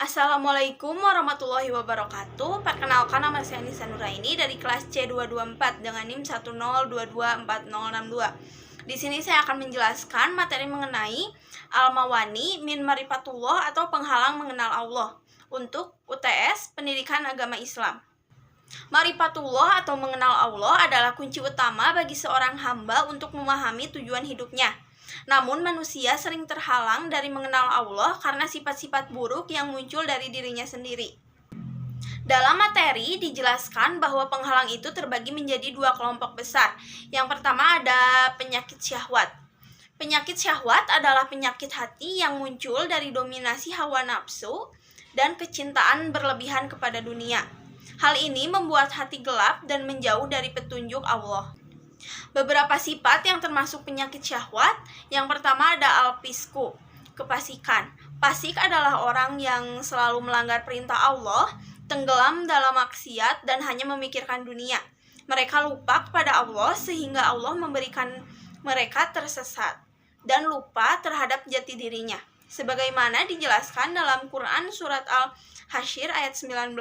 Assalamualaikum warahmatullahi wabarakatuh. Perkenalkan, nama saya Anissa Nuraini dari kelas C224 dengan NIM 102240062. Di sini saya akan menjelaskan materi mengenai Al-Mawani min Marifatullah atau penghalang mengenal Allah untuk UTS Pendidikan Agama Islam. Marifatullah atau mengenal Allah adalah kunci utama bagi seorang hamba untuk memahami tujuan hidupnya. Namun manusia sering terhalang dari mengenal Allah karena sifat-sifat buruk yang muncul dari dirinya sendiri. Dalam materi dijelaskan bahwa penghalang itu terbagi menjadi dua kelompok besar. Yang pertama ada penyakit syahwat. Penyakit syahwat adalah penyakit hati yang muncul dari dominasi hawa nafsu dan kecintaan berlebihan kepada dunia. Hal ini membuat hati gelap dan menjauh dari petunjuk Allah. Beberapa sifat yang termasuk penyakit syahwat. Yang pertama ada al-fisku, kefasikan. Fasik adalah orang yang selalu melanggar perintah Allah, tenggelam dalam maksiat dan hanya memikirkan dunia. Mereka lupa kepada Allah sehingga Allah memberikan mereka tersesat dan lupa terhadap jati dirinya. Sebagaimana dijelaskan dalam Quran surat Al-Hasyr ayat 19.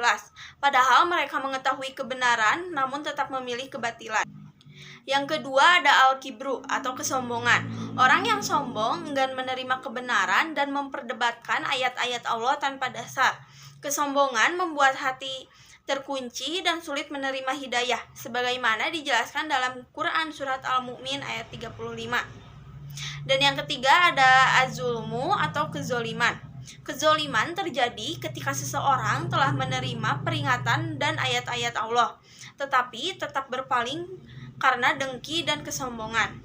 Padahal mereka mengetahui kebenaran namun tetap memilih kebatilan. Yang kedua ada al-kibru atau kesombongan. Orang yang sombong enggan menerima kebenaran dan memperdebatkan ayat-ayat Allah tanpa dasar. Kesombongan membuat hati terkunci dan sulit menerima hidayah, sebagaimana dijelaskan dalam Quran surat Al-Mu'min ayat 35. Dan yang ketiga ada az-zulmu atau kezoliman. Kezoliman terjadi ketika seseorang telah menerima peringatan dan ayat-ayat Allah, tetapi tetap berpaling karena dengki dan kesombongan.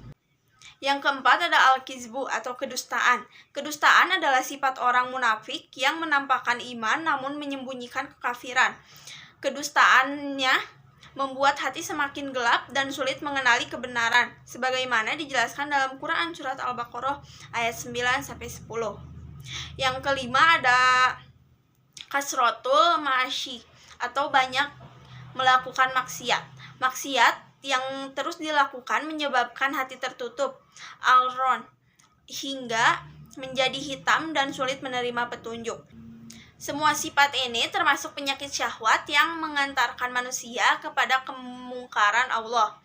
Yang keempat ada al-kizbu atau kedustaan. Kedustaan adalah sifat orang munafik yang menampakkan iman namun menyembunyikan kekafiran. Kedustaannya membuat hati semakin gelap dan sulit mengenali kebenaran, sebagaimana dijelaskan dalam Quran surat Al-Baqarah ayat 9-10. Yang kelima ada kasrotul ma'asyi atau banyak melakukan maksiat. Maksiat yang terus dilakukan menyebabkan hati tertutup, al-ron, hingga menjadi hitam dan sulit menerima petunjuk. Semua sifat ini termasuk penyakit syahwat yang mengantarkan manusia kepada kemungkaran Allah.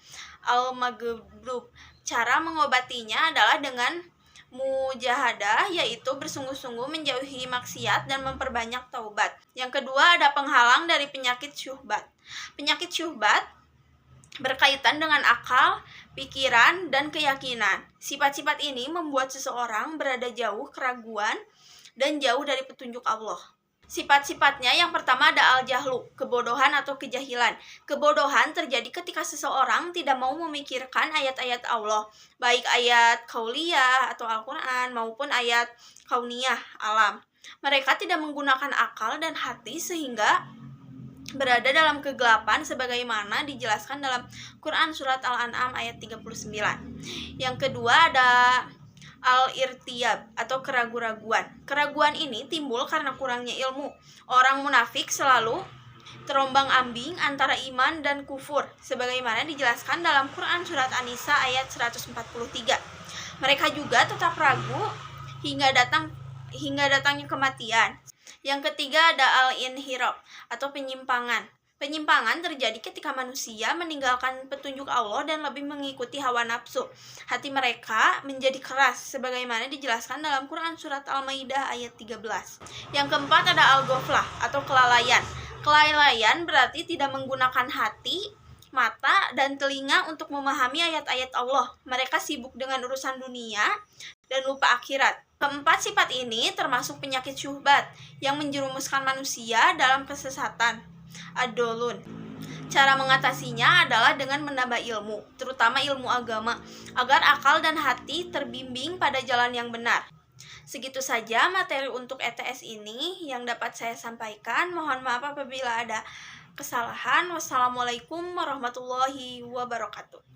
Al-maghrub. Cara mengobatinya adalah dengan mujahadah, yaitu bersungguh-sungguh menjauhi maksiat dan memperbanyak taubat. Yang kedua ada penghalang dari penyakit syuhbat. Penyakit syuhbat berkaitan dengan akal, pikiran, dan keyakinan. Sifat-sifat ini membuat seseorang berada jauh keraguan dan jauh dari petunjuk Allah. Sifat-sifatnya yang pertama ada al-jahlu, kebodohan atau kejahilan. Kebodohan terjadi ketika seseorang tidak mau memikirkan ayat-ayat Allah, baik ayat kauliyah atau Al-Quran maupun ayat kauniyah, alam. Mereka tidak menggunakan akal dan hati sehingga berada dalam kegelapan sebagaimana dijelaskan dalam Quran surat Al-An'am ayat 39. Yang kedua ada al-irtiyab atau keraguan-raguan. Keraguan ini timbul karena kurangnya ilmu. Orang munafik selalu terombang-ambing antara iman dan kufur sebagaimana dijelaskan dalam Quran surat An-Nisa ayat 143. Mereka juga tetap ragu hingga datangnya kematian. Yang ketiga ada al-inhiraf atau penyimpangan. Penyimpangan terjadi ketika manusia meninggalkan petunjuk Allah dan lebih mengikuti hawa nafsu. Hati mereka menjadi keras sebagaimana dijelaskan dalam Quran surat Al-Maidah ayat 13. Yang keempat ada al-ghaflah atau kelalaian. Kelalaian berarti tidak menggunakan hati, mata, dan telinga untuk memahami ayat-ayat Allah. Mereka sibuk dengan urusan dunia dan lupa akhirat. Keempat sifat ini termasuk penyakit syuhbat yang menjerumuskan manusia dalam kesesatan, ad-dolun. Cara mengatasinya adalah dengan menambah ilmu, terutama ilmu agama, agar akal dan hati terbimbing pada jalan yang benar. Segitu saja materi untuk ETS ini yang dapat saya sampaikan. Mohon maaf apabila ada kesalahan. Wassalamualaikum warahmatullahi wabarakatuh.